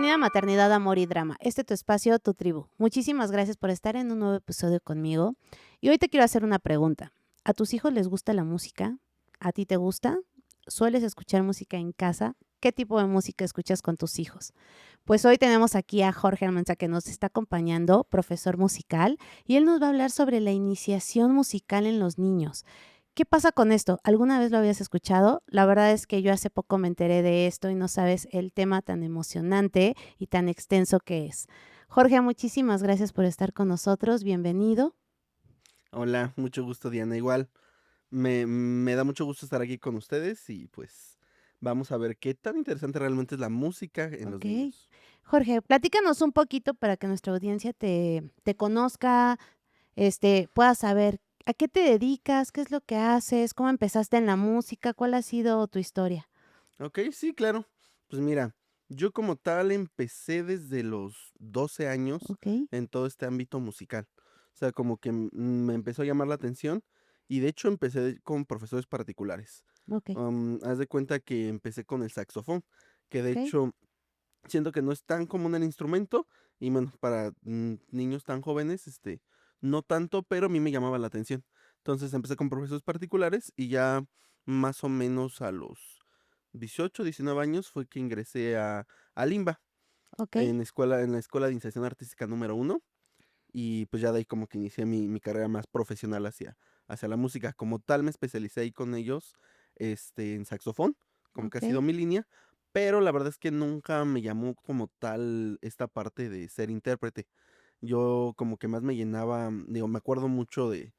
Bienvenida a Maternidad, Amor y Drama. Este es tu espacio, tu tribu. Muchísimas gracias por estar en un nuevo episodio conmigo. Y hoy te quiero hacer una pregunta. ¿A tus hijos les gusta la música? ¿A ti te gusta? ¿Sueles escuchar música en casa? ¿Qué tipo de música escuchas con tus hijos? Pues hoy tenemos aquí a Jorge Almanza que nos está acompañando, profesor musical, y él nos va a hablar sobre la iniciación musical en los niños. ¿Qué pasa con esto? ¿Alguna vez lo habías escuchado? La verdad es que yo hace poco me enteré de esto y no sabes el tema tan emocionante y tan extenso que es. Jorge, muchísimas gracias por estar con nosotros. Bienvenido. Hola, mucho gusto, Diana. Igual, me da mucho gusto estar aquí con ustedes y pues vamos a ver qué tan interesante realmente es la música en los Ok. niños. Jorge, platícanos un poquito para que nuestra audiencia te conozca, pueda saber a qué te dedicas, qué es lo que haces, cómo empezaste en la música, cuál ha sido tu historia. Ok, sí, claro. Pues mira, yo como tal empecé desde los 12 años Ok, en todo este ámbito musical. O sea, como que me empezó a llamar la atención y de hecho empecé con profesores particulares. ok, Haz de cuenta que empecé con el saxofón, que de ok, hecho siento que no es tan común el instrumento y bueno, para niños tan jóvenes, no tanto, pero a mí me llamaba la atención. Entonces empecé con profesores particulares y ya más o menos a los 18, 19 años fue que ingresé a Limba, ok, en la escuela de iniciación artística número uno y pues ya de ahí como que inicié mi carrera más profesional hacia la música. Como tal me especialicé ahí con ellos en saxofón, como que ha ok, sido mi línea, pero la verdad es que nunca me llamó como tal esta parte de ser intérprete. Yo como que más me llenaba, digo, me acuerdo mucho de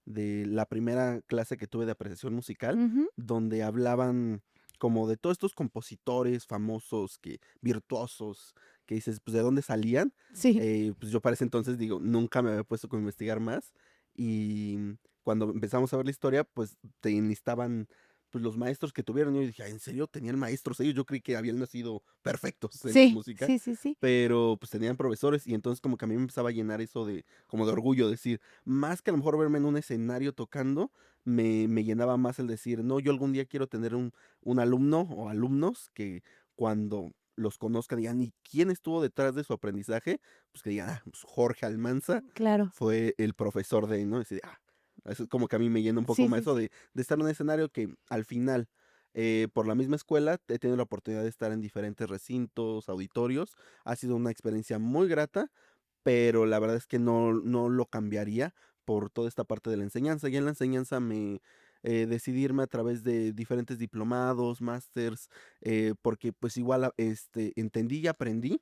la primera clase que tuve de apreciación musical, ujú, donde hablaban como de todos estos compositores famosos, virtuosos, que dices, pues de dónde salían. sí. Pues yo para ese entonces digo, nunca me había puesto con investigar más. Y cuando empezamos a ver la historia, pues te enlistaban pues los maestros que tuvieron. Y yo dije, "Ah, ¿en serio tenían maestros ellos? Yo creí que habían nacido perfectos en la Sí, música, sí, sí, sí. pero pues tenían profesores y entonces como que a mí me empezaba a llenar eso de como de orgullo, decir, más que a lo mejor verme en un escenario tocando, me llenaba más el decir, no, yo algún día quiero tener un alumno o alumnos que cuando los conozcan digan, ¿y quién estuvo detrás de su aprendizaje? Pues que digan, ah, pues Jorge Almanza Claro. fue el profesor de, ¿no? Decir, ah, eso es como que a mí me llena un poco Sí, más sí, eso sí. de estar en un escenario que al final por la misma escuela he tenido la oportunidad de estar en diferentes recintos, auditorios. Ha sido una experiencia muy grata, pero la verdad es que no lo cambiaría por toda esta parte de la enseñanza. Y en la enseñanza me decidí irme a través de diferentes diplomados, másters, porque pues igual entendí y aprendí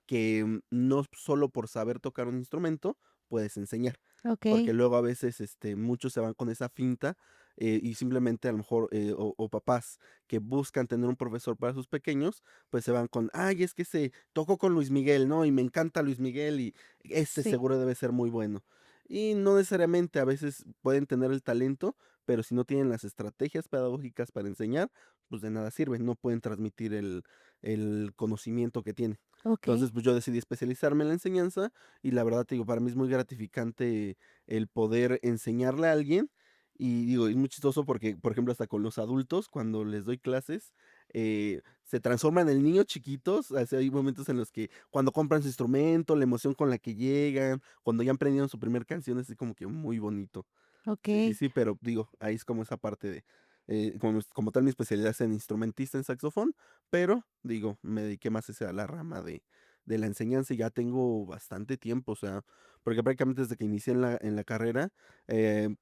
que no solo por saber tocar un instrumento puedes enseñar, porque Okey. luego a veces muchos se van con esa finta y simplemente a lo mejor o papás que buscan tener un profesor para sus pequeños, pues se van con, ay, es que se tocó con Luis Miguel, ¿no? Y me encanta Luis Miguel y este Sí. seguro debe ser muy bueno. Y no necesariamente a veces pueden tener el talento, pero si no tienen las estrategias pedagógicas para enseñar, pues de nada sirve, no pueden transmitir el conocimiento que tienen. Okey. Entonces, pues yo decidí especializarme en la enseñanza y la verdad te digo, para mí es muy gratificante el poder enseñarle a alguien y digo, es muy chistoso porque, por ejemplo, hasta con los adultos, cuando les doy clases, se transforman en niños chiquitos, así hay momentos en los que cuando compran su instrumento, la emoción con la que llegan, cuando ya aprendieron su primer canción, es así como que muy bonito. Sí, sí, Okey. sí, pero digo, ahí es como esa parte de, como tal mi especialidad es en instrumentista en saxofón, pero digo, me dediqué más a la rama de la enseñanza y ya tengo bastante tiempo, o sea, porque prácticamente desde que inicié en la carrera,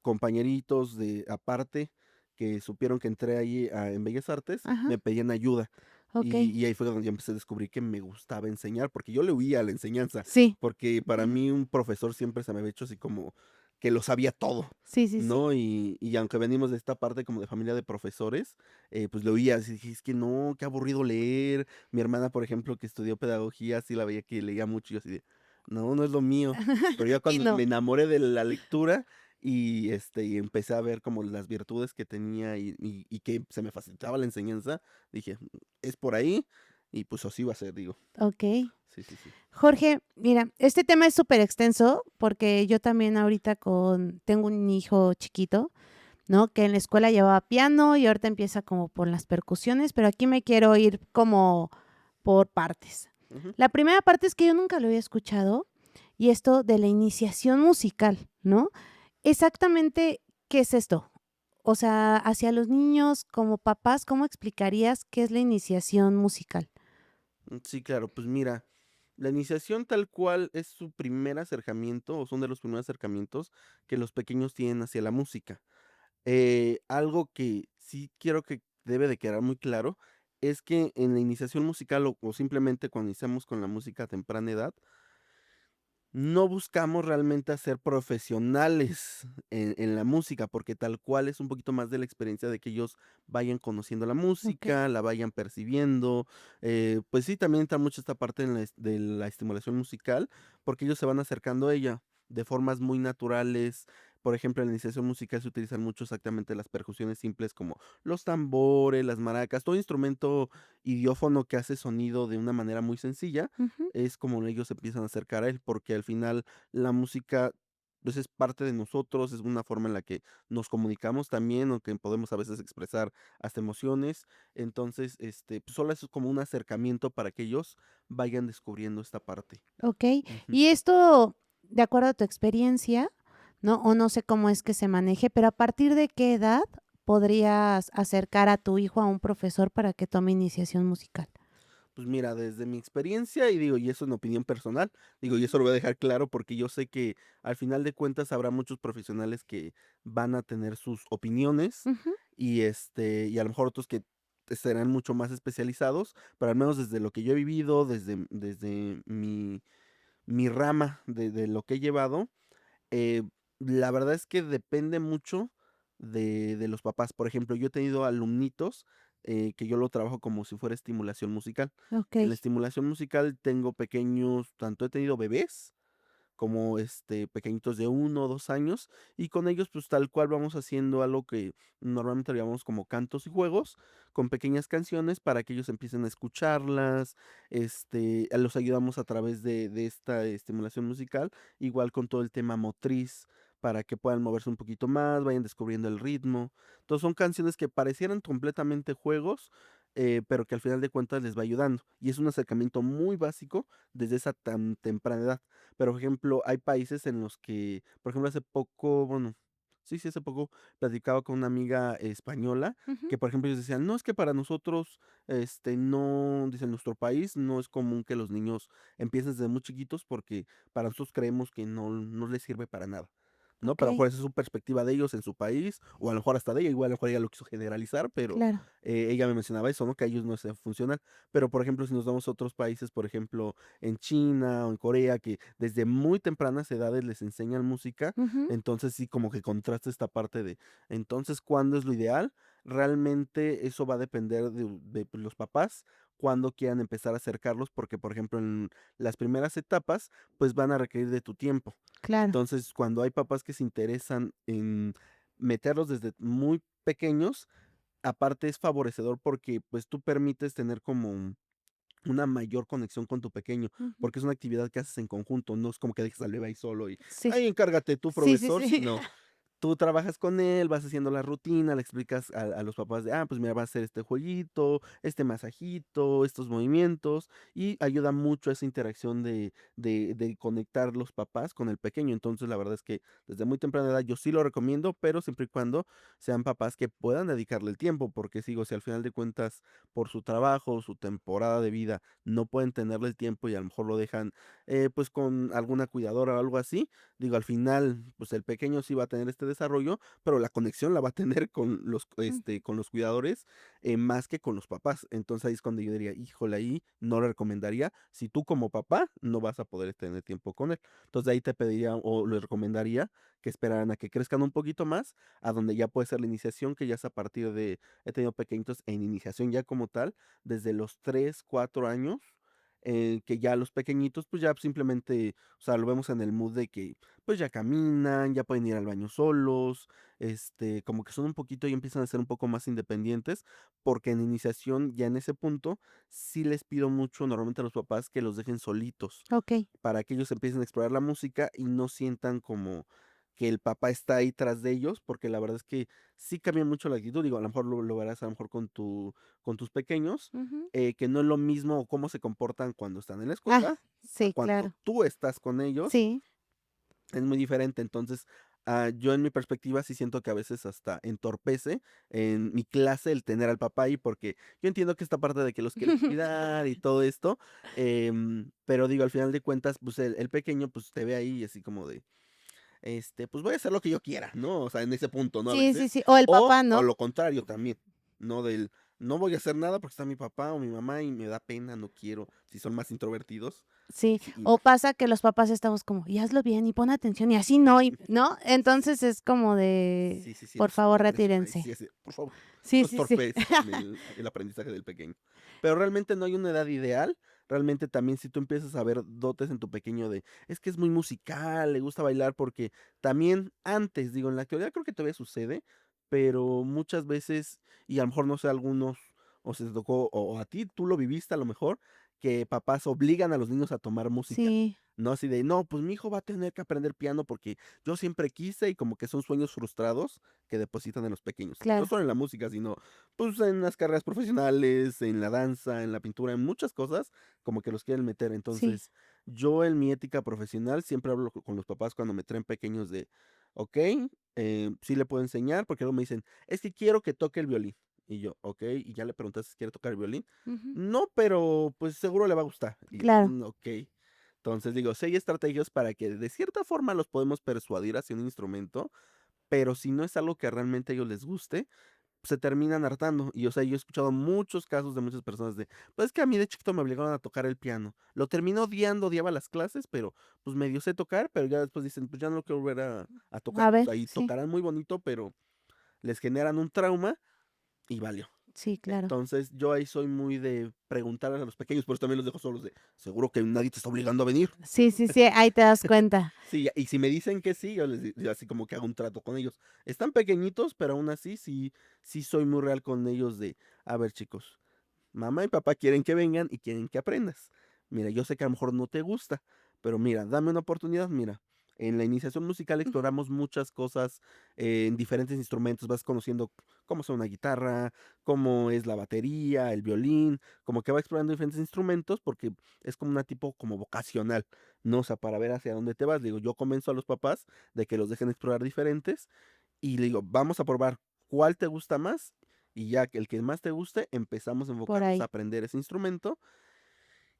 compañeritos de aparte que supieron que entré ahí en Bellas Artes, Ajá. me pedían ayuda. Okey. Y ahí fue donde yo empecé a descubrir que me gustaba enseñar, porque yo le huía a la enseñanza, Sí. porque para Ujú. mí un profesor siempre se me había hecho así como que lo sabía todo. Sí, sí, sí. ¿No? Y aunque venimos de esta parte como de familia de profesores, pues lo oías y dije, es que no, qué aburrido leer. Mi hermana, por ejemplo, que estudió pedagogía, sí la veía que leía mucho y yo así de, no, no es lo mío. Pero ya Y cuando no. me enamoré de la lectura y empecé a ver como las virtudes que tenía y que se me facilitaba la enseñanza, dije, es por ahí y pues así va a ser, digo. Okey. Sí, sí, sí. Jorge, mira, este tema es súper extenso porque yo también ahorita tengo un hijo chiquito, ¿no? Que en la escuela llevaba piano y ahorita empieza como por las percusiones, pero aquí me quiero ir como por partes. Ujú. La primera parte es que yo nunca lo había escuchado, y esto de la iniciación musical, ¿no? Exactamente, ¿qué es esto? O sea, hacia los niños como papás, ¿cómo explicarías qué es la iniciación musical? Sí, claro, pues mira, la iniciación tal cual es su primer acercamiento, o son de los primeros acercamientos que los pequeños tienen hacia la música. Algo que sí quiero que debe de quedar muy claro es que en la iniciación musical o simplemente cuando iniciamos con la música a temprana edad, no buscamos realmente ser profesionales en la música, porque tal cual es un poquito más de la experiencia de que ellos vayan conociendo la Okey. música, la vayan percibiendo. Pues sí, también entra mucho esta parte en de la estimulación musical, porque ellos se van acercando a ella de formas muy naturales. Por ejemplo, en la iniciación musical se utilizan mucho exactamente las percusiones simples como los tambores, las maracas, todo instrumento idiófono que hace sonido de una manera muy sencilla Ujú. es como ellos se empiezan a acercar a él, porque al final la música, pues, es parte de nosotros, es una forma en la que nos comunicamos también, aunque podemos a veces expresar hasta emociones. Entonces, pues, solo es como un acercamiento para que ellos vayan descubriendo esta parte. Okey. Ujú. Y esto, de acuerdo a tu experiencia, ¿no? O no sé cómo es que se maneje, pero, ¿a partir de qué edad podrías acercar a tu hijo a un profesor para que tome iniciación musical? Pues mira, desde mi experiencia, y digo, y eso en opinión personal, digo, y eso lo voy a dejar claro porque yo sé que al final de cuentas habrá muchos profesionales que van a tener sus opiniones Ujú. y a lo mejor otros que serán mucho más especializados, pero al menos desde lo que yo he vivido, desde mi rama de lo que he llevado, eh, la verdad es que depende mucho de los papás. Por ejemplo, yo he tenido alumnitos, que yo lo trabajo como si fuera estimulación musical. En la Okey. estimulación musical tengo pequeños, tanto he tenido bebés como, pequeñitos de 1 o 2 años, y con ellos, pues, tal cual vamos haciendo algo que normalmente le llamamos como cantos y juegos, con pequeñas canciones para que ellos empiecen a escucharlas, los ayudamos a través de esta estimulación musical, igual con todo el tema motriz, para que puedan moverse un poquito más, vayan descubriendo el ritmo. Entonces, son canciones que parecieran completamente juegos, pero que al final de cuentas les va ayudando, y es un acercamiento muy básico desde esa tan temprana edad. Pero, por ejemplo, hay países en los que, por ejemplo, hace poco, bueno, sí, hace poco platicaba con una amiga española Ujú. que, por ejemplo, ellos decían, no, es que para nosotros, no, dice, en nuestro país no es común que los niños empiecen desde muy chiquitos porque para nosotros creemos que no les sirve para nada. ¿No? Pero a lo Okey, mejor esa es su perspectiva de ellos en su país, o a lo mejor hasta de ella, igual a lo mejor ella lo quiso generalizar, pero claro. ella me mencionaba eso, ¿no? Que a ellos no es funcional. Pero, por ejemplo, si nos vamos a otros países, por ejemplo, en China o en Corea, que desde muy tempranas edades les enseñan música, Ujú. entonces sí como que contrasta esta parte de, entonces, ¿cuándo es lo ideal? Realmente eso va a depender de, pues, los papás, cuando quieran empezar a acercarlos, porque, por ejemplo, en las primeras etapas, pues van a requerir de tu tiempo. Claro. Entonces, cuando hay papás que se interesan en meterlos desde muy pequeños, aparte es favorecedor porque, pues, tú permites tener como una mayor conexión con tu pequeño, Ujú. porque es una actividad que haces en conjunto, no es como que dejes al bebé ahí solo y: Sí. "Ahí encárgate tú, Sí, sí, profesor", sí. sino tú trabajas con él, vas haciendo la rutina, le explicas a los papás de, pues mira, va a hacer este jueguito, este masajito, estos movimientos, y ayuda mucho a esa interacción de conectar los papás con el pequeño. Entonces, la verdad es que desde muy temprana edad yo sí lo recomiendo, pero siempre y cuando sean papás que puedan dedicarle el tiempo, porque sigo, si al final de cuentas, por su trabajo, su temporada de vida, no pueden tenerle el tiempo y a lo mejor lo dejan, pues con alguna cuidadora o algo así, digo, al final, pues el pequeño sí va a tener este desarrollo, pero la conexión la va a tener con Ujú. con los cuidadores, más que con los papás. Entonces ahí es cuando yo diría, híjole, ahí no le recomendaría, si tú como papá no vas a poder tener tiempo con él. Entonces ahí te pediría o le recomendaría que esperaran a que crezcan un poquito más, a donde ya puede ser la iniciación, que ya es a partir de, he tenido pequeñitos en iniciación ya como tal, desde los 3 4 años, que ya los pequeñitos, pues ya simplemente, o sea, lo vemos en el mood de que pues ya caminan, ya pueden ir al baño solos, como que son un poquito y empiezan a ser un poco más independientes, porque en iniciación, ya en ese punto, sí les pido mucho normalmente a los papás que los dejen solitos, Okey. para que ellos empiecen a explorar la música y no sientan como que el papá está ahí tras de ellos, porque la verdad es que sí cambia mucho la actitud. Digo, a lo mejor lo verás a lo mejor con tus pequeños, Ujú. que no es lo mismo cómo se comportan cuando están en la Ah, escuela a sí, cuando claro. tú estás con ellos, Sí, es muy diferente. Entonces, yo en mi perspectiva sí siento que a veces hasta entorpece en mi clase el tener al papá ahí, porque yo entiendo que esta parte de que los quiere cuidar y todo esto, pero digo, al final de cuentas, pues el pequeño pues te ve ahí así como de, pues voy a hacer lo que yo quiera, ¿no? O sea, en ese punto, ¿no? A sí, sí, veces. sí. O el O, papá, o ¿no? lo contrario también, ¿no? No voy a hacer nada porque está mi papá o mi mamá y me da pena, no quiero, si son más introvertidos. Sí, Y o pasa que los papás estamos como, y hazlo bien y pon atención y así no, y, ¿no? Entonces es como de, sí, sí, sí, por entonces favor, ay, retírense. sí, así, por favor, Sí, no sí, sí. estorpecen el aprendizaje del pequeño. Pero realmente no hay una edad ideal. Realmente también si tú empiezas a ver dotes en tu pequeño de, es que es muy musical, le gusta bailar, porque también antes, digo, en la actualidad creo que todavía sucede, pero muchas veces, y a lo mejor no sé, algunos, o se te tocó, o a ti, tú lo viviste a lo mejor, que papás obligan a los niños a tomar música. Sí, No así de, no, pues mi hijo va a tener que aprender piano porque yo siempre quise y como que son sueños frustrados que depositan en los pequeños. No claro, solo en la música, sino pues en las carreras profesionales, en la danza, en la pintura, en muchas cosas, como que los quieren meter. sí. Entonces, yo en mi ética profesional siempre hablo con los papás cuando me traen pequeños de, ok, sí le puedo enseñar, porque luego me dicen, es que quiero que toque el violín. Y yo, ok, y ya le preguntas si quiere tocar el violín. Ujú, No, pero pues seguro le va a gustar. Y yo, claro, ok. Entonces digo, sí hay estrategias para que de cierta forma los podemos persuadir hacia un instrumento, pero si no es algo que realmente a ellos les guste, se terminan hartando. Y o sea, yo he escuchado muchos casos de muchas personas de, pues es que a mí de chiquito me obligaron a tocar el piano. Lo termino odiando, odiaba las clases, pero pues medio sé tocar, pero ya después dicen, pues ya no lo quiero volver a tocar. a O ver, sea, ahí sí, tocarán muy bonito, pero les generan un trauma y valió. sí, claro. Entonces, yo ahí soy muy de preguntar a los pequeños, por eso también los dejo solos de, seguro que nadie te está obligando a venir. Sí, sí, sí, ahí te das cuenta. Sí, y si me dicen que sí, yo así como que hago un trato con ellos. Están pequeñitos, pero aún así sí soy muy real con ellos de, a ver, chicos, mamá y papá quieren que vengan y quieren que aprendas. Mira, yo sé que a lo mejor no te gusta, pero mira, dame una oportunidad, mira. En la iniciación musical exploramos muchas cosas en diferentes instrumentos, vas conociendo cómo es una guitarra, cómo es la batería, el violín, como que va explorando diferentes instrumentos porque es como una tipo como vocacional, ¿no? O sea, para ver hacia dónde te vas. Digo, yo convenzo a los papás de que los dejen explorar diferentes y le digo, vamos a probar cuál te gusta más y ya que el que más te guste, empezamos a Por enfocarnos a ahí, aprender ese instrumento.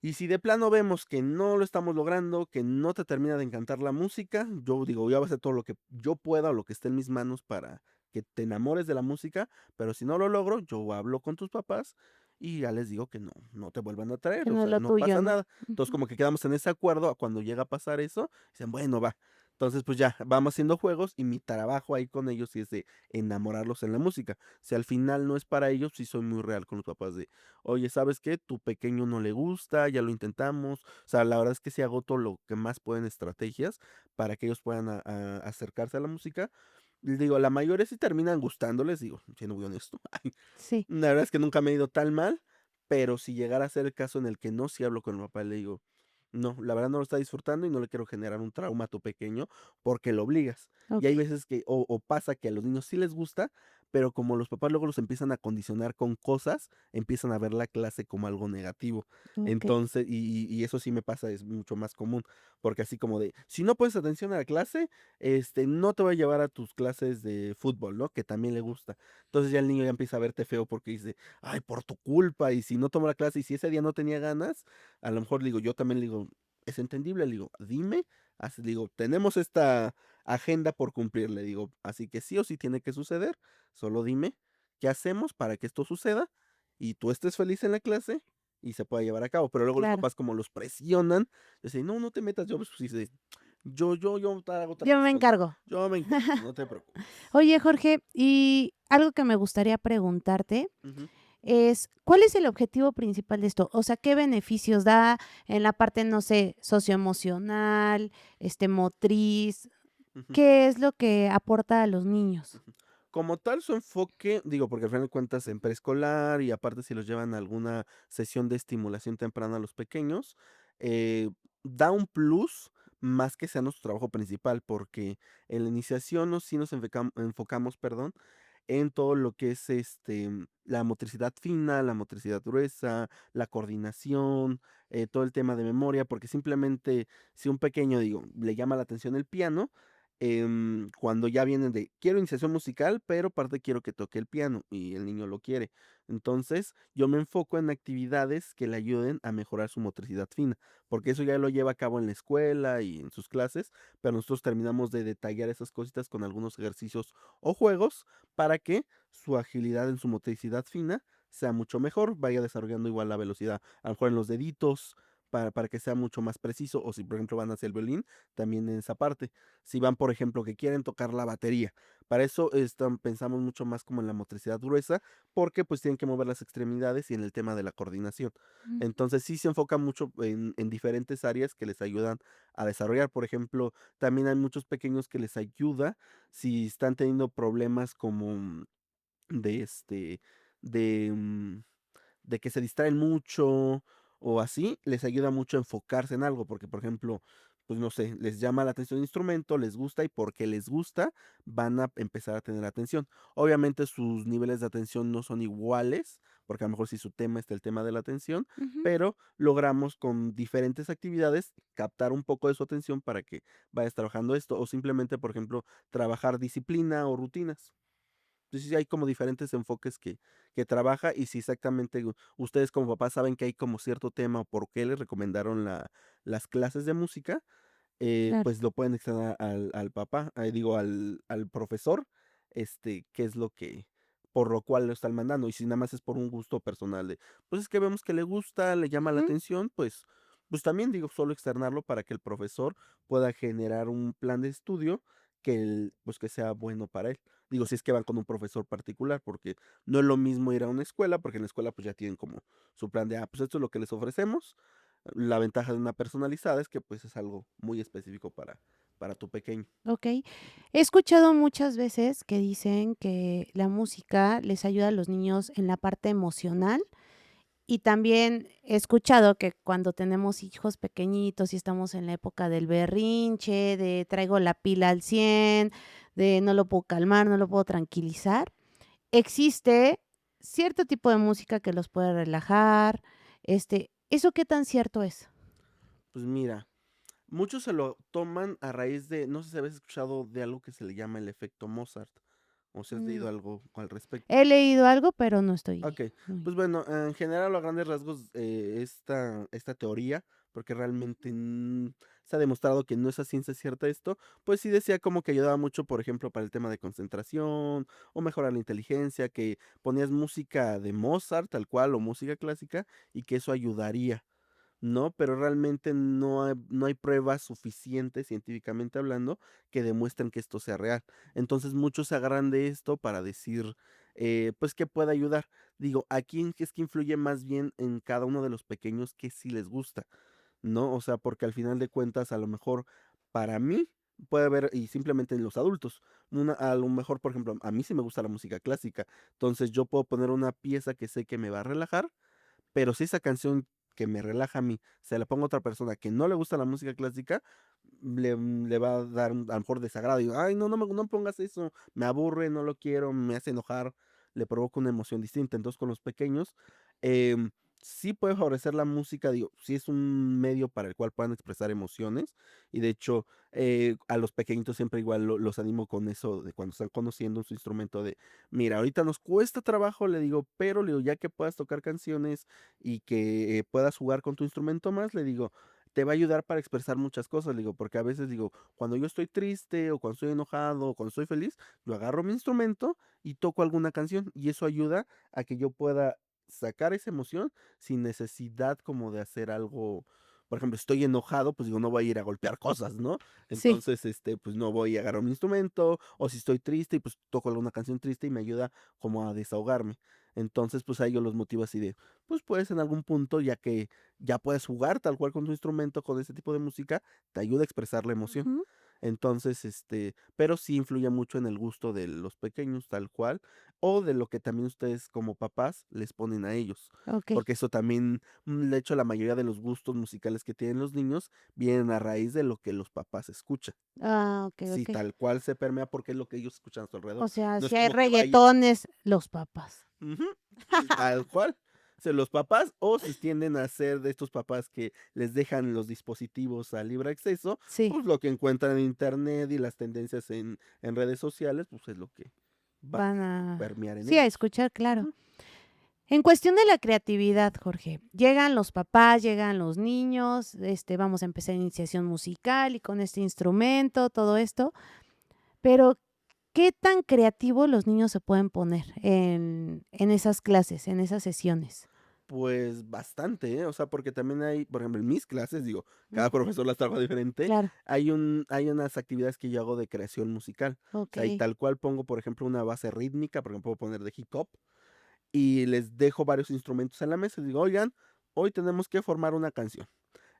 Y si de plano vemos que no lo estamos logrando, que no te termina de encantar la música, yo digo, voy a hacer todo lo que yo pueda o lo que esté en mis manos para que te enamores de la música, pero si no lo logro, yo hablo con tus papás y ya les digo que no te vuelvan a que traer, o no es sea, lo no tuyo, pasa ¿no? nada. Entonces Ujú. como que quedamos en ese acuerdo, a cuando llega a pasar eso, dicen, bueno, va. Entonces pues ya, vamos haciendo juegos y mi trabajo ahí con ellos sí es de enamorarlos en la música. Si al final no es para ellos, sí soy muy real con los papás de, oye, ¿sabes qué? Tu pequeño no le gusta, ya lo intentamos. O sea, la verdad es que sí agoto lo que más pueden estrategias para que ellos puedan acercarse a la música. Les digo, la mayoría sí terminan gustándoles, digo, siendo muy honesto. Sí, La verdad es que nunca me ha ido tan mal, pero si llegara a ser el caso en el que no, si hablo con el papá y le digo, no, la verdad no lo está disfrutando y no le quiero generar un trauma a tu pequeño porque lo obligas. Y hay ok, veces que, o pasa que a los niños sí les gusta, pero como los papás luego los empiezan a condicionar con cosas, empiezan a ver la clase como algo negativo. ok. Entonces, y eso sí me pasa, es mucho más común, porque así como de, si no pones atención a la clase, no te voy a llevar a tus clases de fútbol, ¿no? Que también le gusta. Entonces ya el niño ya empieza a verte feo porque dice, ay, por tu culpa, y si no tomo la clase, y si ese día no tenía ganas, a lo mejor le digo, yo también le digo, es entendible, le digo, dime, así le digo, tenemos esta agenda por cumplir, le digo, así que sí o sí tiene que suceder, solo dime qué hacemos para que esto suceda y tú estés feliz en la clase y se pueda llevar a cabo, pero luego los Claro, papás como los presionan, dicen, no, no te metas, yo, pues, dice, yo te hago otra yo me cosa, encargo. yo me encargo, no te preocupes. Oye, Jorge, y algo que me gustaría preguntarte Ujú, es, ¿cuál es el objetivo principal de esto? O sea, ¿qué beneficios da en la parte, no sé, socioemocional, motriz? ujú. ¿Qué es lo que aporta a los niños? Ujú. Como tal, su enfoque, digo, porque al final de cuentas en preescolar y aparte si los llevan a alguna sesión de estimulación temprana a los pequeños, da un plus más que sea nuestro trabajo principal, porque en la iniciación sí nos enfocamos, perdón, en todo lo que es, la motricidad fina, la motricidad gruesa, la coordinación, todo el tema de memoria, porque simplemente si un pequeño, digo, le llama la atención el piano, cuando ya vienen de, quiero iniciación musical, pero aparte quiero que toque el piano y el niño lo quiere. Entonces, yo me enfoco en actividades que le ayuden a mejorar su motricidad fina, porque eso ya lo lleva a cabo en la escuela y en sus clases, pero nosotros terminamos de detallar esas cositas con algunos ejercicios o juegos para que su agilidad en su motricidad fina sea mucho mejor, vaya desarrollando igual la velocidad, a lo mejor en los deditos, para que sea mucho más preciso, o si por ejemplo van hacia el violín, también en esa parte. Si van, por ejemplo, que quieren tocar la batería, para eso pensamos mucho más como en la motricidad gruesa, porque pues tienen que mover las extremidades y en el tema de la coordinación. Mm, Entonces sí se enfoca mucho en diferentes áreas que les ayudan a desarrollar. Por ejemplo, también hay muchos pequeños que les ayuda si están teniendo problemas como de de, mm, de que se distraen mucho o así, les ayuda mucho a enfocarse en algo, porque, por ejemplo, pues no sé, les llama la atención el instrumento, les gusta y porque les gusta van a empezar a tener atención. Obviamente sus niveles de atención no son iguales, porque a lo mejor si su tema está el tema de la atención, ujú. pero logramos con diferentes actividades captar un poco de su atención para que vayas trabajando esto o simplemente, por ejemplo, trabajar disciplina o rutinas. Entonces, sí hay como diferentes enfoques que trabaja, y si exactamente ustedes como papás saben que hay como cierto tema o por qué les recomendaron las clases de música, Claro. pues lo pueden externar al papá, digo, al profesor, qué es lo que por lo cual lo están mandando, y si nada más es por un gusto personal de, pues es que vemos que le gusta, le llama la Ujú. atención, pues también digo, solo externarlo para que el profesor pueda generar un plan de estudio pues que sea bueno para él. Digo, si es que van con un profesor particular, porque no es lo mismo ir a una escuela, porque en la escuela pues ya tienen como su plan de, pues esto es lo que les ofrecemos. La ventaja de una personalizada es que pues es algo muy específico para tu pequeño. Okey. He escuchado muchas veces que dicen que la música les ayuda a los niños en la parte emocional, y también he escuchado que cuando tenemos hijos pequeñitos y estamos en la época del berrinche, de traigo la pila al 100, de no lo puedo calmar, no lo puedo tranquilizar, existe cierto tipo de música que los puede relajar, ¿eso qué tan cierto es? Pues mira, muchos se lo toman a raíz de, no sé si habéis escuchado de algo que se le llama el efecto Mozart, o si has leído No. algo al respecto. He leído algo, pero no estoy Okey, muy pues bueno, en general, a grandes rasgos, esta teoría, porque realmente, se ha demostrado que no es a ciencia cierta esto, pues sí decía como que ayudaba mucho, por ejemplo, para el tema de concentración, o mejorar la inteligencia, que ponías música de Mozart, tal cual, o música clásica, y que eso ayudaría. ¿No? Pero realmente no hay pruebas suficientes, científicamente hablando, que demuestren que esto sea real. Entonces, muchos se agarran de esto para decir, pues, que puede ayudar. Digo, aquí es que influye más bien en cada uno de los pequeños que sí les gusta, ¿no? O sea, porque al final de cuentas, a lo mejor, para mí, puede haber, y simplemente en los adultos, a lo mejor, por ejemplo, a mí sí me gusta la música clásica, entonces yo puedo poner una pieza que sé que me va a relajar, pero si esa canción que me relaja a mí, se la pongo a otra persona que no le gusta la música clásica, le va a dar a lo mejor desagrado. Y, ay, no pongas eso, me aburre, no lo quiero, me hace enojar, le provoca una emoción distinta. Entonces, con los pequeños, sí puede favorecer la música, digo, sí es un medio para el cual puedan expresar emociones. Y de hecho, a los pequeñitos siempre igual los animo con eso de cuando están conociendo su instrumento de, mira, ahorita nos cuesta trabajo, le digo, pero le digo, ya que puedas tocar canciones y que puedas jugar con tu instrumento más, le digo, te va a ayudar para expresar muchas cosas, le digo, porque a veces digo, cuando yo estoy triste o cuando estoy enojado o cuando estoy feliz, yo agarro mi instrumento y toco alguna canción y eso ayuda a que yo pueda sacar esa emoción sin necesidad como de hacer algo. Por ejemplo, estoy enojado, pues digo, no voy a ir a golpear cosas, ¿no? sí. Entonces, pues no voy a agarrar un instrumento, o si estoy triste, pues toco alguna canción triste y me ayuda como a desahogarme. Entonces, pues a ellos los motiva así de, pues puedes en algún punto, ya que ya puedes jugar tal cual con tu instrumento, con ese tipo de música, te ayuda a expresar la emoción. Ujú. Entonces, pero sí influye mucho en el gusto de los pequeños, tal cual, o de lo que también ustedes como papás les ponen a ellos, Okey. porque eso también, de hecho, la mayoría de los gustos musicales que tienen los niños vienen a raíz de lo que los papás escuchan. Ah, okey, Sí, okey. tal cual se permea porque es lo que ellos escuchan a su alrededor. O sea, No es si hay como que vaya. reguetones, los papás. Ujú, sí, tal cual. O sea, los papás, o si tienden a ser de estos papás que les dejan los dispositivos a libre acceso, Sí, pues lo que encuentran en internet y las tendencias en redes sociales, pues es lo que va a van a permear en sí, a ellos. escuchar, claro. Ujú. En cuestión de la creatividad, Jorge, llegan los papás, llegan los niños, vamos a empezar iniciación musical y con este instrumento, todo esto, pero, ¿qué tan creativos los niños se pueden poner en esas clases, en esas sesiones? Pues bastante, ¿eh? O sea, porque también hay, por ejemplo, en mis clases, digo, Mm, cada profesor las trabaja diferente, claro, hay unas actividades que yo hago de creación musical. O sea, y okey, tal cual pongo, por ejemplo, una base rítmica, por ejemplo, puedo poner de hip hop, y les dejo varios instrumentos en la mesa. Les digo, oigan, hoy tenemos que formar una canción.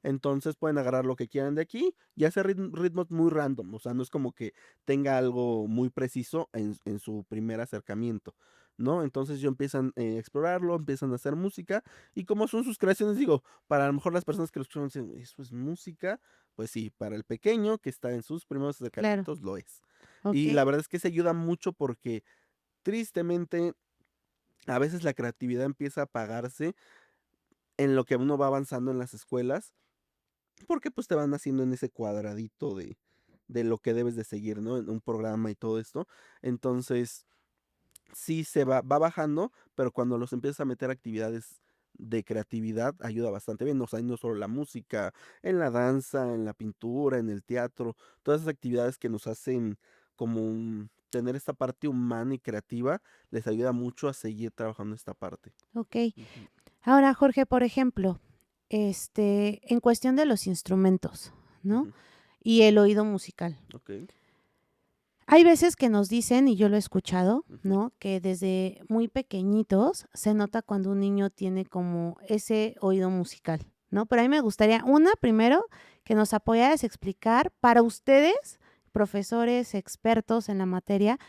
Entonces pueden agarrar lo que quieran de aquí y hacer ritmos muy random. O sea, no es como que tenga algo muy preciso en su primer acercamiento, ¿no? Entonces yo empiezan a explorarlo, empiezan a hacer música y como son sus creaciones, digo, para a lo mejor las personas que lo escuchan dicen, ¿eso es música? Pues sí, para el pequeño que está en sus primeros claro, acercamientos lo es. Y okey, la verdad es que se ayuda mucho porque tristemente a veces la creatividad empieza a apagarse en lo que uno va avanzando en las escuelas, porque pues te van haciendo en ese cuadradito de lo que debes de seguir, ¿no? En un programa y todo esto. Entonces, sí va bajando, pero cuando los empiezas a meter actividades de creatividad, ayuda bastante bien. O sea, no solo la música, en la danza, en la pintura, en el teatro, todas esas actividades que nos hacen como tener esta parte humana y creativa, les ayuda mucho a seguir trabajando esta parte. okey. Ujú, Ahora, Jorge, por ejemplo, en cuestión de los instrumentos, ¿no? ujú, Y el oído musical. ok, Hay veces que nos dicen, y yo lo he escuchado, ujú, ¿no? Que desde muy pequeñitos se nota cuando un niño tiene como ese oído musical, ¿no? Pero a mí me gustaría, una, primero, que nos apoyaras a explicar para ustedes, profesores, expertos en la materia,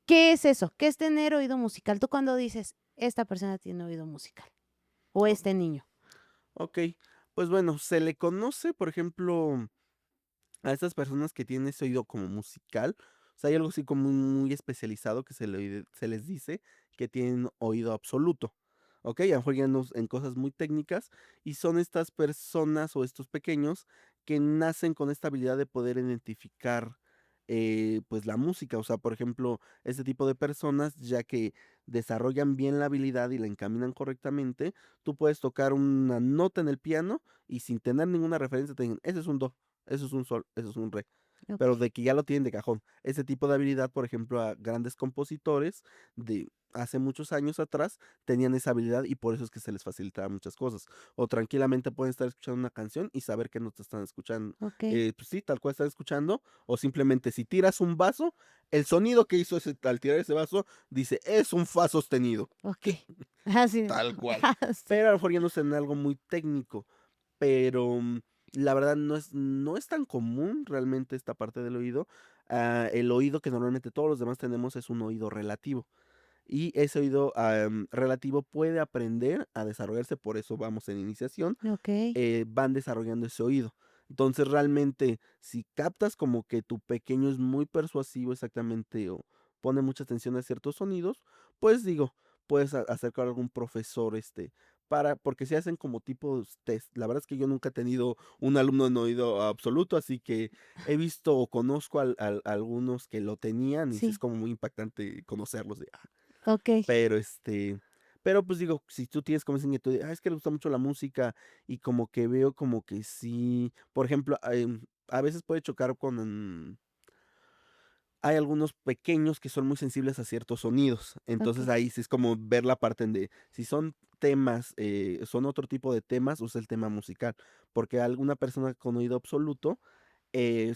¿qué es eso? ¿Qué es tener oído musical? Tú cuando dices, esta persona tiene oído musical o o- este niño. ok. Pues bueno, se le conoce, por ejemplo, a estas personas que tienen ese oído como musical, o sea, hay algo así como muy especializado que se les dice que tienen oído absoluto, ¿ok? A lo mejor ya nos en cosas muy técnicas, y son estas personas o estos pequeños que nacen con esta habilidad de poder identificar, pues, la música. O sea, por ejemplo, este tipo de personas, ya que desarrollan bien la habilidad y la encaminan correctamente, tú puedes tocar una nota en el piano y sin tener ninguna referencia te dicen: "Ese es un do". Eso es un sol, eso es un re. Pero Okey, de que ya lo tienen de cajón. Ese tipo de habilidad, por ejemplo, a grandes compositores de hace muchos años atrás tenían esa habilidad y por eso es que se les facilitaba muchas cosas. O tranquilamente pueden estar escuchando una canción y saber que no te están escuchando. okey, Pues sí, tal cual están escuchando. O simplemente si tiras un vaso, el sonido que hizo al tirar ese vaso dice, es un fa sostenido. okey. Ah, sí. Tal cual. Ah, sí. Pero a lo mejor yéndose en algo muy técnico. Pero, la verdad no es tan común realmente esta parte del oído. El oído que normalmente todos los demás tenemos es un oído relativo. Y ese oído, relativo puede aprender a desarrollarse, por eso vamos en iniciación, Okey. van desarrollando ese oído. Entonces, realmente, si captas como que tu pequeño es muy persuasivo exactamente o pone mucha atención a ciertos sonidos, pues digo, puedes acercar a algún profesor, porque se hacen como tipos test. La verdad es que yo nunca he tenido un alumno en oído absoluto, así que he visto o conozco algunos que lo tenían y sí es Sí, como muy impactante conocerlos. okey. Pero, pues digo, si tú tienes como esa inquietud de: es que le gusta mucho la música", y como que veo como que sí, por ejemplo, a veces puede chocar hay algunos pequeños que son muy sensibles a ciertos sonidos. Entonces, Okey. ahí sí es como ver la parte en de, si son temas, son otro tipo de temas, usa el tema musical, porque a alguna persona con oído absoluto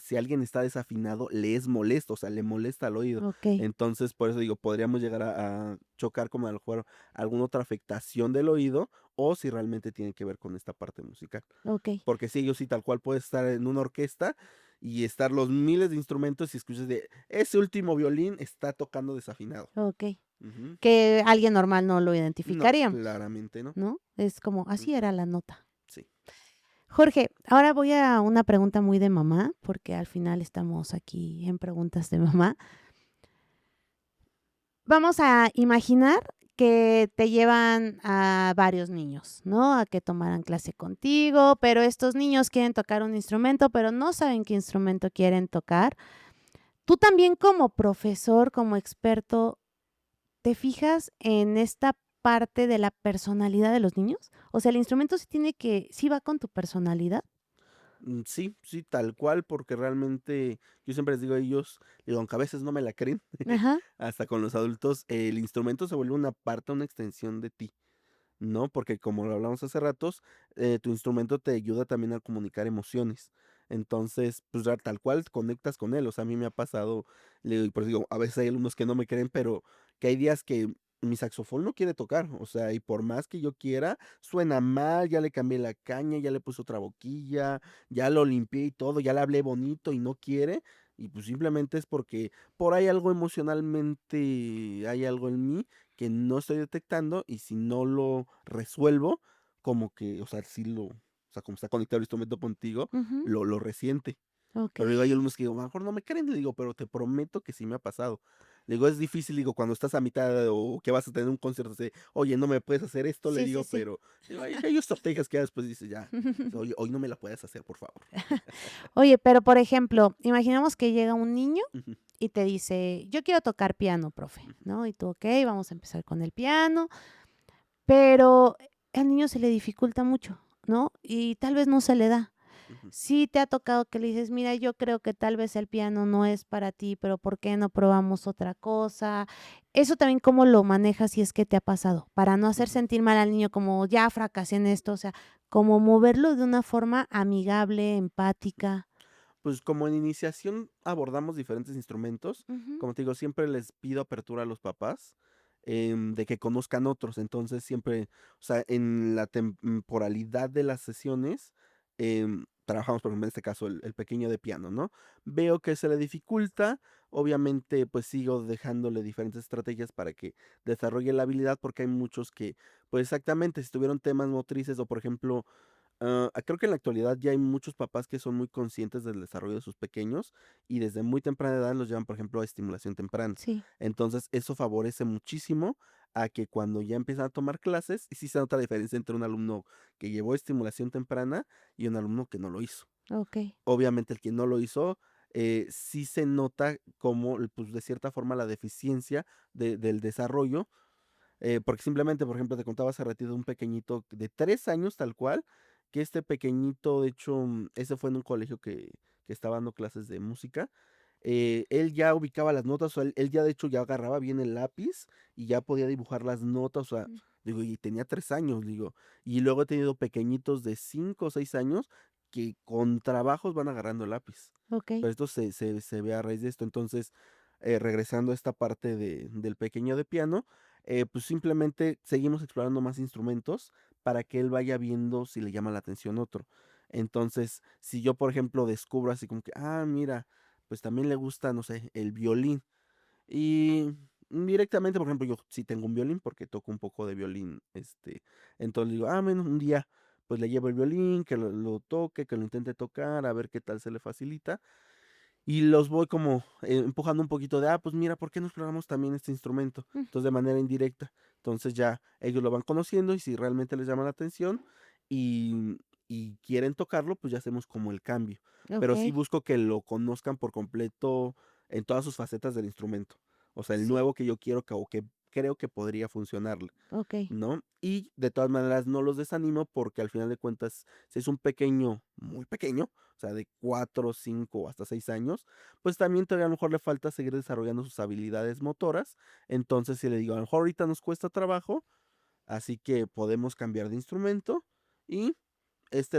si alguien está desafinado, le es molesto, o sea, le molesta al oído. Okey, Entonces, por eso digo, podríamos llegar a chocar como a lo mejor alguna otra afectación del oído, o si realmente tiene que ver con esta parte musical. okey. Porque sí, yo sí, tal cual puedes estar en una orquesta y estar los miles de instrumentos y escuchas de ese último violín está tocando desafinado. Okey. Ujú. Que alguien normal no lo No, identificaríamos, claramente no. ¿no? Es como, así Ujú. era la nota. Sí. Jorge, ahora voy a una pregunta muy de mamá, porque al final estamos aquí en preguntas de mamá. Vamos a imaginar que te llevan a varios niños, ¿no? A que tomaran clase contigo, pero estos niños quieren tocar un instrumento, pero no saben qué instrumento quieren tocar. Tú también como profesor, como experto, ¿te fijas en esta parte de la personalidad de los niños? O sea, el instrumento sí va con tu personalidad. Sí, sí, tal cual, porque realmente yo siempre les digo a ellos, digo, aunque a veces no me la creen, Ajá, hasta con los adultos, el instrumento se vuelve una parte, una extensión de ti, ¿no? Porque como lo hablamos hace ratos, tu instrumento te ayuda también a comunicar emociones. Entonces, pues tal cual conectas con él. O sea, a mí me ha pasado, le digo, y por eso digo, a veces hay alumnos que no me creen, pero que hay días que mi saxofón no quiere tocar. O sea, y por más que yo quiera, suena mal, ya le cambié la caña, ya le puse otra boquilla, ya lo limpié y todo, ya le hablé bonito y no quiere. Y pues simplemente es porque por ahí algo emocionalmente, hay algo en mí que no estoy detectando y si no lo resuelvo, como que, o sea, o sea, como está conectado el instrumento contigo, ujú, lo resiente. Pero digo, hay okey. alumnos que digo, a lo mejor no me creen, le digo, pero te prometo que sí me ha pasado. Le digo, es difícil, digo, cuando estás a mitad o que vas a tener un concierto, de, oye, no me puedes hacer esto, le Sí, sí, digo, sí. pero digo, hay estrategias que ya después dices, ya, oye, hoy no me la puedes hacer, por favor. Oye, pero, por ejemplo, imaginemos que llega un niño Ujú, y te dice: "Yo quiero tocar piano, profe", ujú, ¿no? Y tú: "Okey, vamos a empezar con el piano", pero al niño se le dificulta mucho, ¿no? Y tal vez no se le da. ujú. Sí te ha tocado que le dices: "Mira, yo creo que tal vez el piano no es para ti, pero ¿por qué no probamos otra cosa?". Eso también, ¿cómo lo manejas si es que te ha pasado? Para no hacer Ujú. sentir mal al niño como ya fracasé en esto, o sea, como moverlo de una forma amigable, empática. Pues como en iniciación abordamos diferentes instrumentos, Ujú. como te digo, siempre les pido apertura a los papás, de que conozcan otros. Entonces siempre, o sea, en la temporalidad de las sesiones, trabajamos, por ejemplo, en este caso, el pequeño de piano, ¿no? Veo que se le dificulta, obviamente, pues sigo dejándole diferentes estrategias para que desarrolle la habilidad, porque hay muchos que, pues exactamente, si tuvieron temas motrices o, por ejemplo, creo que en la actualidad ya hay muchos papás que son muy conscientes del desarrollo de sus pequeños y desde muy temprana edad los llevan, por ejemplo, a estimulación temprana. Sí, Entonces, eso favorece muchísimo a que cuando ya empiezan a tomar clases, y sí se nota la diferencia entre un alumno que llevó estimulación temprana y un alumno que no lo hizo. okey. Obviamente, el que no lo hizo, sí se nota como, pues, de cierta forma, la deficiencia del desarrollo, porque simplemente, por ejemplo, te contaba hace ratito de un pequeñito de 3 años tal cual, que este pequeñito, de hecho, ese fue en un colegio que estaba dando clases de música. Él ya ubicaba las notas, o él ya, de hecho, ya agarraba bien el lápiz y ya podía dibujar las notas, o sea, Mm, digo, y tenía 3 años, digo. Y luego he tenido pequeñitos de 5 o 6 años que con trabajos van agarrando el lápiz. okey. Pero esto se ve a raíz de esto. Entonces, regresando a esta parte del pequeño de piano, pues simplemente seguimos explorando más instrumentos para que él vaya viendo si le llama la atención otro. Entonces, si yo, por ejemplo, descubro así como que, mira, pues también le gusta, no sé, el violín. Y directamente, por ejemplo, yo sí tengo un violín porque toco un poco de violín, entonces digo, bueno, un día pues le llevo el violín, que lo toque, que lo intente tocar, a ver qué tal se le facilita. Y los voy como, empujando un poquito de, pues mira, ¿por qué no exploramos también este instrumento? Mm, Entonces, de manera indirecta. Entonces ya ellos lo van conociendo y si realmente les llama la atención y, y quieren tocarlo, pues ya hacemos como el cambio. Pero sí okey. busco que lo conozcan por completo en todas sus facetas del instrumento. O sea, el Sí, nuevo que yo quiero o que creo que podría funcionarle. okey. ¿No? Y de todas maneras no los desanimo porque al final de cuentas, si es un pequeño, muy pequeño, o sea, de 4, 5 hasta 6 años, pues también todavía a lo mejor le falta seguir desarrollando sus habilidades motoras. Entonces, si le digo, a lo mejor ahorita nos cuesta trabajo, así que podemos cambiar de instrumento y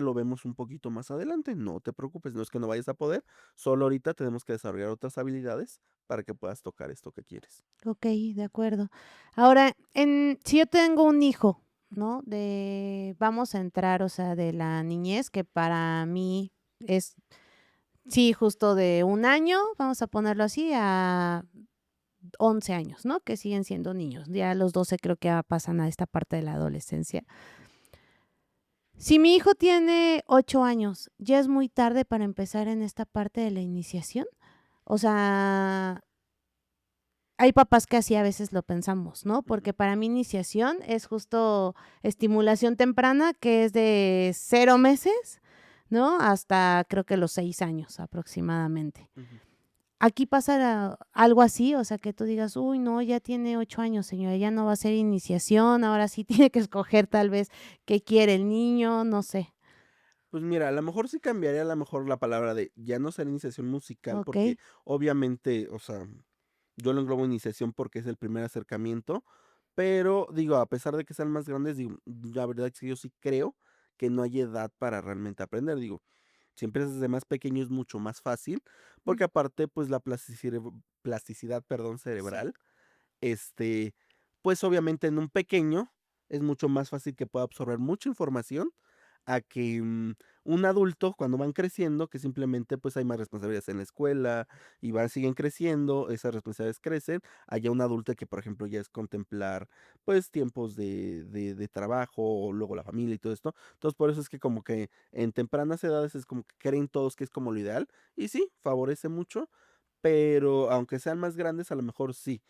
lo vemos un poquito más adelante. No te preocupes, no es que no vayas a poder, solo ahorita tenemos que desarrollar otras habilidades para que puedas tocar esto que quieres. Okey, de acuerdo. Ahora, si yo tengo un hijo, ¿no? Vamos a entrar, o sea, de la niñez, que para mí es Sí, justo de 1 año, vamos a ponerlo así, a 11 años, ¿no? Que siguen siendo niños. Ya a los 12 creo que ya pasan a esta parte de la adolescencia. Si mi hijo tiene 8 años, ¿ya es muy tarde para empezar en esta parte de la iniciación? O sea, hay papás que así a veces lo pensamos, ¿no? Ujú. Porque para mí iniciación es justo estimulación temprana, que es de 0 meses, ¿no? Hasta creo que los 6 años aproximadamente. Ujú. ¿Aquí pasa algo así? O sea, que tú digas: "Uy, no, ya tiene 8 años, señora, ya no va a ser iniciación, ahora sí tiene que escoger tal vez qué quiere el niño", no sé. Pues mira, a lo mejor sí cambiaría a lo mejor la palabra de ya no será iniciación musical, porque Okey. obviamente, o sea, yo lo englobo iniciación porque es el primer acercamiento, pero digo, a pesar de que sean más grandes, digo, la verdad es que yo sí creo que no hay edad para realmente aprender. Digo, si empiezas desde más pequeño es mucho más fácil, Mm, porque aparte, pues la plasticidad, perdón, sí. cerebral, este, pues obviamente en un pequeño es mucho más fácil que pueda absorber mucha información a que un adulto cuando van creciendo, que simplemente pues hay más responsabilidades en la escuela y van, siguen creciendo, esas responsabilidades crecen, allá un adulto que por ejemplo ya es contemplar pues tiempos de trabajo o luego la familia y todo esto. Entonces por eso es que como que en tempranas edades es como que creen todos que es como lo ideal y sí, favorece mucho, pero aunque sean más grandes, a lo mejor sí.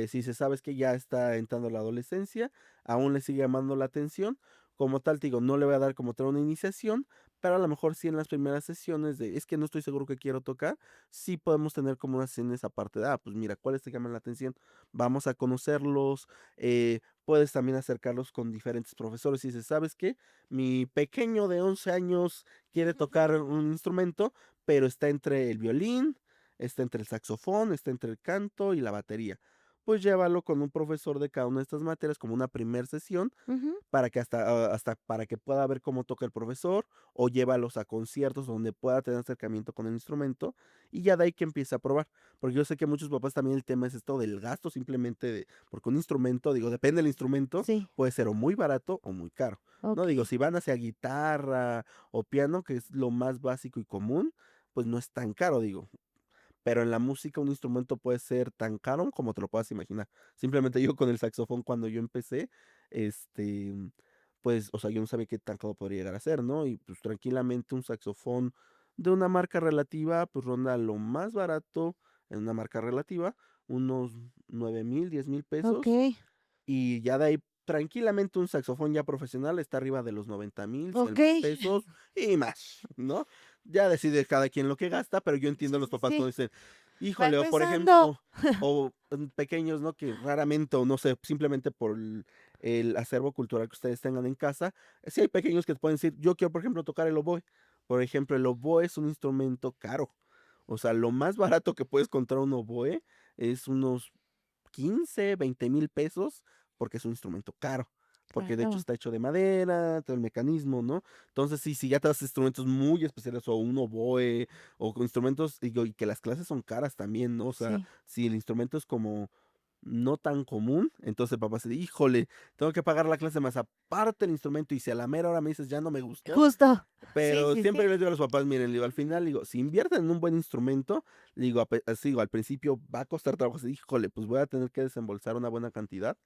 Si se sabe que ya está entrando la adolescencia, aún le sigue llamando la atención. Como tal, te digo, no le voy a dar como tal una iniciación, pero a lo mejor sí en las primeras sesiones de, es que no estoy seguro que quiero tocar, sí podemos tener como unas sesiones aparte de, pues mira, ¿cuáles te llaman la atención? Vamos a conocerlos, puedes también acercarlos con diferentes profesores y dices, ¿sabes qué? Mi pequeño de 11 años quiere tocar un instrumento, pero está entre el violín, está entre el saxofón, está entre el canto y la batería. Pues llévalo con un profesor de cada una de estas materias como una primer sesión Ujú. para que hasta para que pueda ver cómo toca el profesor, o llévalos a conciertos donde pueda tener acercamiento con el instrumento, y ya de ahí que empiece a probar. Porque yo sé que muchos papás también el tema es esto del gasto simplemente de porque un instrumento, digo, depende del instrumento, Sí, puede ser o muy barato o muy caro, ¿no? Digo, okey. si van hacia guitarra o piano, que es lo más básico y común, pues no es tan caro, digo. Pero en la música un instrumento puede ser tan caro como te lo puedas imaginar. Simplemente yo con el saxofón cuando yo empecé, este, pues, o sea, yo no sabía qué tan caro podría llegar a ser, ¿no? Y pues tranquilamente un saxofón de una marca relativa, pues ronda lo más barato en una marca relativa, unos 9,000, 10,000 pesos. Okey, Y ya de ahí, tranquilamente, un saxofón ya profesional está arriba de los 90,000, 100 okey. pesos y más, ¿no? Ya decide cada quien lo que gasta, pero yo entiendo a Sí, los sí, papás cuando sí. dicen, Va híjole, o por empezando. ejemplo, o pequeños, ¿no? Que raramente, o no sé, simplemente por el acervo cultural que ustedes tengan en casa, sí hay pequeños que te pueden decir, yo quiero, por ejemplo, tocar el oboe. Por ejemplo, el oboe es un instrumento caro. O sea, lo más barato que puedes encontrar un oboe es unos 15, 20,000 pesos, porque es un instrumento caro, porque de hecho Claro, está hecho de madera, todo el mecanismo, ¿no? Entonces, sí, si ya te das instrumentos muy especiales, o un oboe, o con instrumentos, digo, y que las clases son caras también, ¿no? O sea, sí. si el instrumento es como no tan común, entonces el papá se dice, híjole, tengo que pagar la clase más aparte el instrumento, y si a la mera hora me dices ya no me gustó, Justo. Sí, pero sí, sí. siempre les digo a los papás, miren, le digo, al final, digo, si invierten en un buen instrumento, le digo, así digo, al principio va a costar trabajo, así, híjole, pues voy a tener que desembolsar una buena cantidad,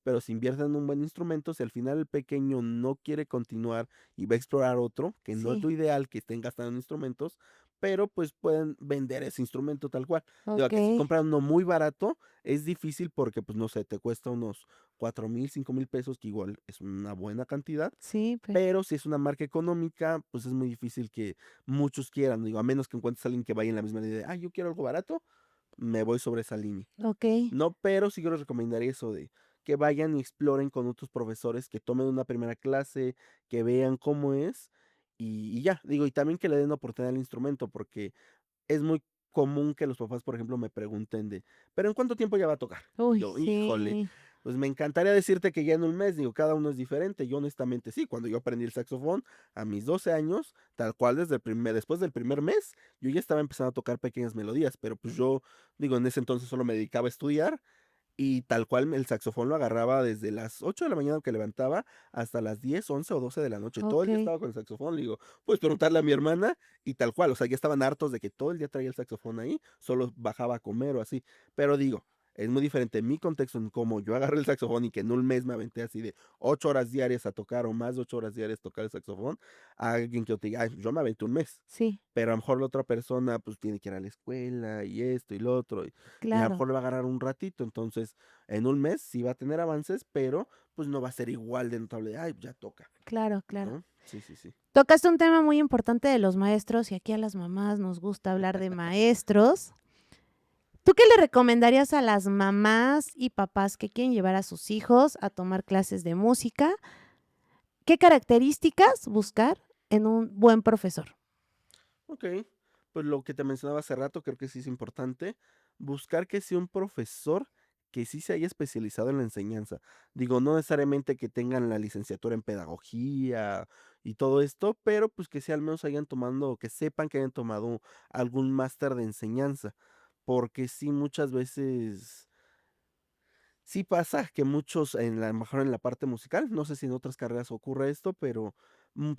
pero si invierten en un buen instrumento, si al final el pequeño no quiere continuar y va a explorar otro, que no es Sí, lo ideal que estén gastando en instrumentos, pero pues pueden vender ese instrumento tal cual. Digo, que si okey. compran uno muy barato, es difícil porque, pues no sé, te cuesta unos 4,000, 5,000 pesos, que igual es una buena cantidad, Sí, pero si es una marca económica, pues es muy difícil que muchos quieran, digo, a menos que encuentres a alguien que vaya en la misma línea de, yo quiero algo barato, me voy sobre esa línea. okey. No, pero sí yo les recomendaría eso de que vayan y exploren con otros profesores, que tomen una primera clase, que vean cómo es y ya, digo, y también que le den oportunidad al instrumento, porque es muy común que los papás, por ejemplo, me pregunten de, ¿pero en cuánto tiempo ya va a tocar? Uy, Yo, híjole, sí. pues me encantaría decirte que ya en un mes, digo, cada uno es diferente. Yo honestamente sí, cuando yo aprendí el saxofón a mis 12 años, tal cual después del primer mes, yo ya estaba empezando a tocar pequeñas melodías, pero pues yo, digo, en ese entonces solo me dedicaba a estudiar y tal cual el saxofón lo agarraba desde las 8 de la mañana que levantaba hasta las 10, 11 o 12 de la noche. Todo el día Okey, estaba con el saxofón. Le digo, puedes preguntarle a mi hermana y tal cual. O sea, ya estaban hartos de que todo el día traía el saxofón ahí, solo bajaba a comer o así. Pero digo, es muy diferente en mi contexto en cómo yo agarré el saxofón y que en un mes me aventé así de 8 horas diarias a tocar o más de 8 horas diarias a tocar el saxofón, a alguien que yo te diga, "Ay, yo me aventé un mes". sí, Pero a lo mejor la otra persona, pues, tiene que ir a la escuela y esto y lo otro, y a lo claro, mejor le va a agarrar un ratito. Entonces, en un mes sí va a tener avances, pero, pues, no va a ser igual de notable, ay, ya toca, claro, claro. ¿no? Sí, sí, sí. Tocaste un tema muy importante de los maestros, y aquí a las mamás nos gusta hablar de maestros. ¿Tú qué le recomendarías a las mamás y papás que quieren llevar a sus hijos a tomar clases de música? ¿Qué características buscar en un buen profesor? Okey, pues, lo que te mencionaba hace rato, creo que sí es importante, buscar que sea un profesor que sí se haya especializado en la enseñanza. Digo, no necesariamente que tengan la licenciatura en pedagogía y todo esto, pero, pues, que sí al menos hayan tomado, que sepan que hayan tomado algún máster de enseñanza, porque sí, muchas veces sí pasa que muchos en la a lo mejor en la parte musical, no sé si en otras carreras ocurre esto, pero,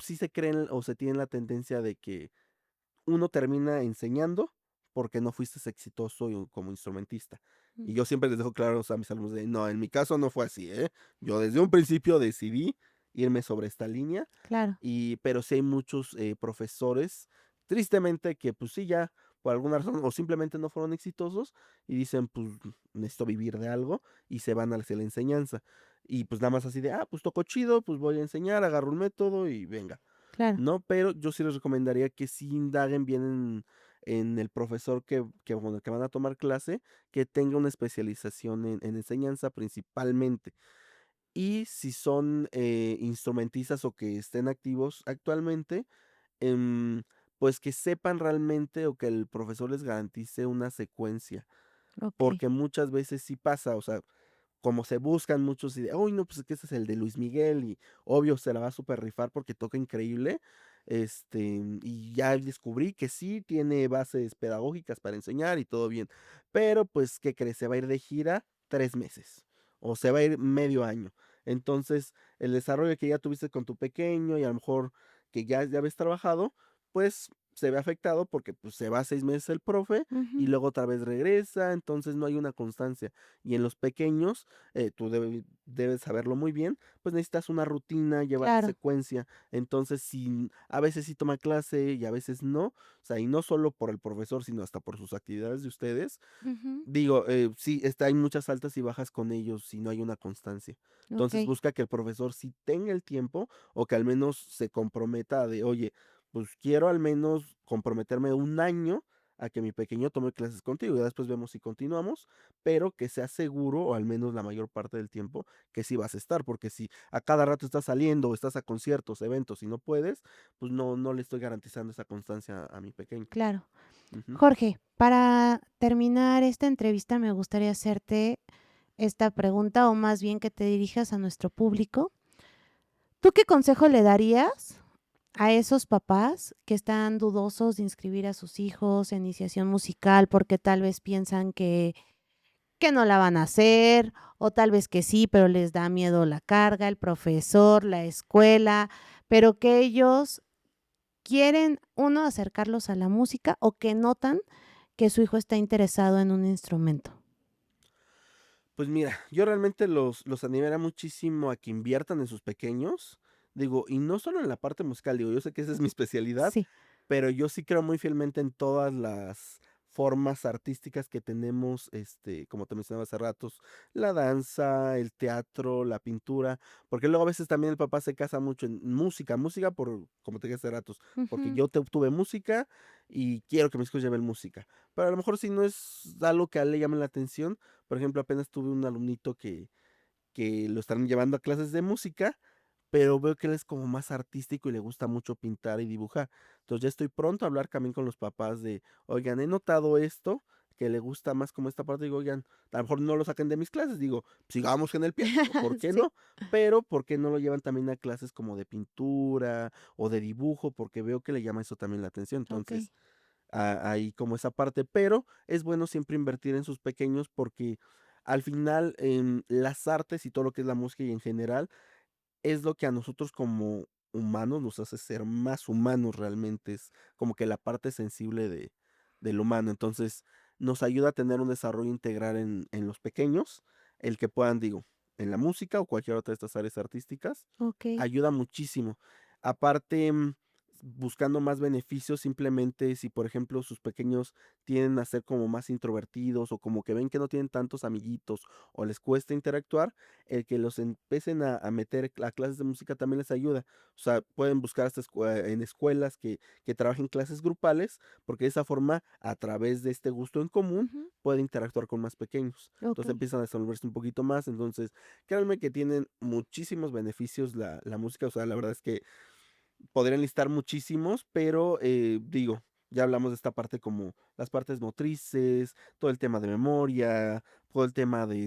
sí se creen o se tiene la tendencia de que uno termina enseñando porque no fuiste exitoso como instrumentista. Y Mm, yo siempre les dejo claros a mis alumnos de, no, en mi caso no fue así, ¿eh? Yo desde un principio decidí irme sobre esta línea, claro, pero sí hay muchos profesores, tristemente, que pues sí, ya por alguna razón o simplemente no fueron exitosos y dicen, pues necesito vivir de algo y se van hacia la enseñanza. Y pues nada más así de, pues toco chido, pues voy a enseñar, agarro un método y venga. claro. No, pero yo sí les recomendaría que sí indaguen bien en el profesor con el que van a tomar clase, que tenga una especialización en enseñanza principalmente. Y si son, instrumentistas o que estén activos actualmente, em, pues que sepan realmente o que el profesor les garantice una secuencia, Okey. porque muchas veces sí pasa, o sea, como se buscan muchos y de: "Uy, no, pues es que ese es el de Luis Miguel", y obvio se la va a super rifar porque toca increíble, y ya descubrí que sí tiene bases pedagógicas para enseñar y todo bien, pero, pues, ¿qué crees? Se va a ir de gira 3 meses, o se va a ir medio año. Entonces, el desarrollo que ya tuviste con tu pequeño y a lo mejor que ya habías trabajado, pues, se ve afectado porque, pues, se va 6 meses el profe y Ujú, luego otra vez regresa, entonces no hay una constancia. Y en los pequeños, tú debes saberlo muy bien, pues necesitas una rutina, llevar claro. secuencia. Entonces, si a veces sí toma clase y a veces no, o sea, y no solo por el profesor, sino hasta por sus actividades de ustedes. Ujú, Digo, sí, hay muchas altas y bajas con ellos si no hay una constancia. Entonces, okey. busca que el profesor sí tenga el tiempo o que al menos se comprometa de, oye, pues quiero al menos comprometerme un año a que mi pequeño tome clases contigo. Ya después vemos si continuamos, pero que sea seguro, o al menos la mayor parte del tiempo, que sí vas a estar, porque si a cada rato estás saliendo o estás a conciertos, eventos y no puedes, pues no le estoy garantizando esa constancia a mi pequeño. Claro. Ujú. Jorge, para terminar esta entrevista, me gustaría hacerte esta pregunta, o más bien que te dirijas a nuestro público. ¿Tú qué consejo le darías a esos papás que están dudosos de inscribir a sus hijos en iniciación musical porque tal vez piensan que no la van a hacer, o tal vez que sí, pero les da miedo la carga, el profesor, la escuela, pero que ellos quieren, uno, acercarlos a la música o que notan que su hijo está interesado en un instrumento? Pues mira, yo realmente los animaría muchísimo a que inviertan en sus pequeños, digo, y no solo en la parte musical, digo, yo sé que esa es mi especialidad, Sí. pero yo sí creo muy fielmente en todas las formas artísticas que tenemos, como te mencionaba hace ratos, la danza, el teatro, la pintura, porque luego a veces también el papá se casa mucho en música, música por, como te dije hace ratos, porque Ujú. yo tuve música y quiero que mis hijos lleven música, pero a lo mejor si no es algo que a él le llame la atención, por ejemplo, apenas tuve un alumnito que lo están llevando a clases de música, pero veo que él es como más artístico y le gusta mucho pintar y dibujar. Entonces, ya estoy pronto a hablar también con los papás de, oigan, he notado esto, que le gusta más como esta parte, digo, oigan, a lo mejor no lo saquen de mis clases, digo, sigamos en el piano, ¿por qué Sí, no? Pero, ¿por qué no lo llevan también a clases como de pintura o de dibujo? Porque veo que le llama eso también la atención. okey. Entonces, ahí como esa parte, pero es bueno siempre invertir en sus pequeños porque al final, las artes y todo lo que es la música y en general, es lo que a nosotros como humanos nos hace ser más humanos realmente, es como que la parte sensible del humano. Entonces, nos ayuda a tener un desarrollo integral en los pequeños, el que puedan, digo, en la música o cualquier otra de estas áreas artísticas, Okey. ayuda muchísimo. Aparte, buscando más beneficios, simplemente si, por ejemplo, sus pequeños tienden a ser como más introvertidos o como que ven que no tienen tantos amiguitos o les cuesta interactuar, el que los empiecen a meter a clases de música también les ayuda. O sea, pueden buscar hasta en escuelas que trabajen clases grupales, porque de esa forma, a través de este gusto en común, Ujú. puede interactuar con más pequeños. Entonces Okey. empiezan a desenvolverse un poquito más. Entonces, créanme que tienen muchísimos beneficios la música. O sea, la verdad es que podrían listar muchísimos, pero, digo, ya hablamos de esta parte como las partes motrices, todo el tema de memoria, todo el tema de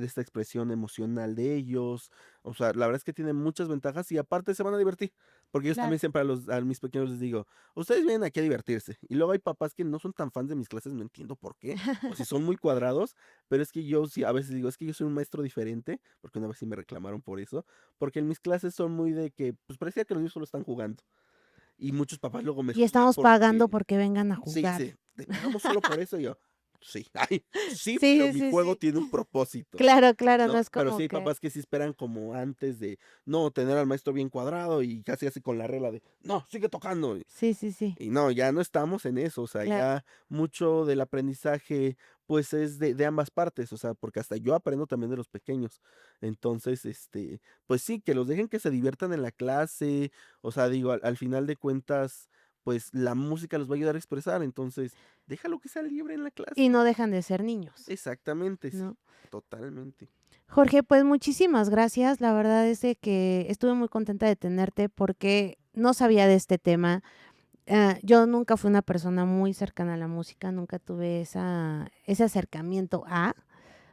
esta expresión emocional de ellos. O sea, la verdad es que tienen muchas ventajas y aparte se van a divertir, porque ellos también Claro. siempre a mis pequeños les digo: "Ustedes vienen aquí a divertirse". Y luego hay papás que no son tan fans de mis clases, no entiendo por qué, o si son muy cuadrados, pero es que yo sí a veces digo: "Es que yo soy un maestro diferente", porque una vez sí me reclamaron por eso, porque en mis clases son muy de que, pues, parecía que los niños solo están jugando. Y muchos papás luego me Y juzgan estamos pagando porque porque vengan a sí, jugar. sí, ¿te pagamos solo por eso? Y yo, sí, ay, sí, pero Sí, mi sí, juego sí. tiene un propósito, Claro, claro, no ¿no? es Pero como sí hay que papás que sí esperan como antes de, no, tener al maestro bien cuadrado y casi así con la regla de, no, sigue tocando. sí, sí, sí, Y no, ya no estamos en eso, o sea, claro. ya mucho del aprendizaje, pues, es de ambas partes, o sea, porque hasta yo aprendo también de los pequeños. Entonces, pues sí, que los dejen que se diviertan en la clase, o sea, digo, al final de cuentas, pues, la música los va a ayudar a expresar, entonces, déjalo que sea libre en la Y clase. no dejan de ser niños, Exactamente, sí, ¿no? totalmente. Jorge, pues muchísimas gracias. La verdad es de que estuve muy contenta de tenerte porque no sabía de este tema. Yo nunca fui una persona muy cercana a la música, nunca tuve ese acercamiento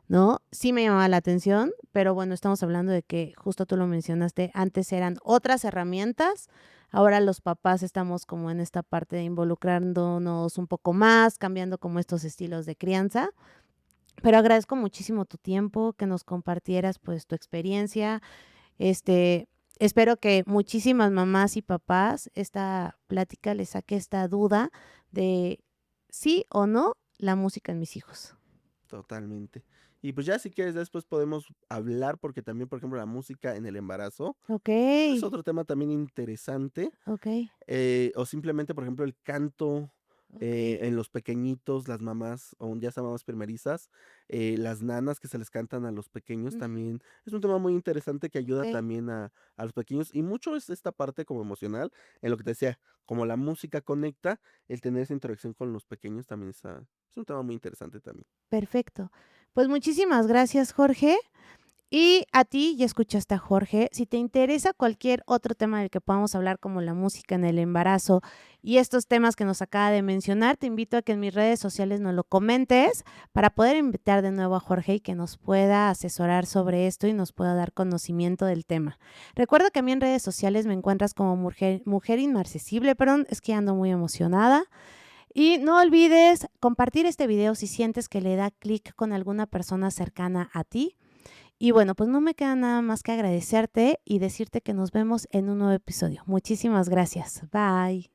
¿no? Sí me llamaba la atención, pero bueno, estamos hablando de que justo tú lo mencionaste, antes eran otras herramientas, ahora los papás estamos como en esta parte de involucrándonos un poco más, cambiando como estos estilos de crianza. Pero agradezco muchísimo tu tiempo, que nos compartieras, pues, tu experiencia. Este, espero que muchísimas mamás y papás esta plática les saque esta duda de sí o no la música en mis hijos. Totalmente. Y pues ya si quieres después podemos hablar, porque también, por ejemplo, la música en el embarazo es Okey, otro tema también interesante. okey, O simplemente, por ejemplo, el canto, okey. en los pequeñitos, las mamás, o ya sea mamás primerizas, las nanas que se les cantan a los pequeños Ujú, también. Es un tema muy interesante que ayuda okey. también a los pequeños, y mucho es esta parte como emocional, en lo que te decía, como la música conecta, el tener esa interacción con los pequeños también es un tema muy interesante también. Perfecto. Pues muchísimas gracias, Jorge. Y a ti, ya escuchaste a Jorge, si te interesa cualquier otro tema del que podamos hablar, como la música en el embarazo y estos temas que nos acaba de mencionar, te invito a que en mis redes sociales nos lo comentes para poder invitar de nuevo a Jorge y que nos pueda asesorar sobre esto y nos pueda dar conocimiento del tema. Recuerda que a mí en redes sociales me encuentras como Mujer Inmarcesible, perdón, es que ando muy emocionada. Y no olvides compartir este video si sientes que le da clic con alguna persona cercana a ti. Y bueno, pues no me queda nada más que agradecerte y decirte que nos vemos en un nuevo episodio. Muchísimas gracias. Bye.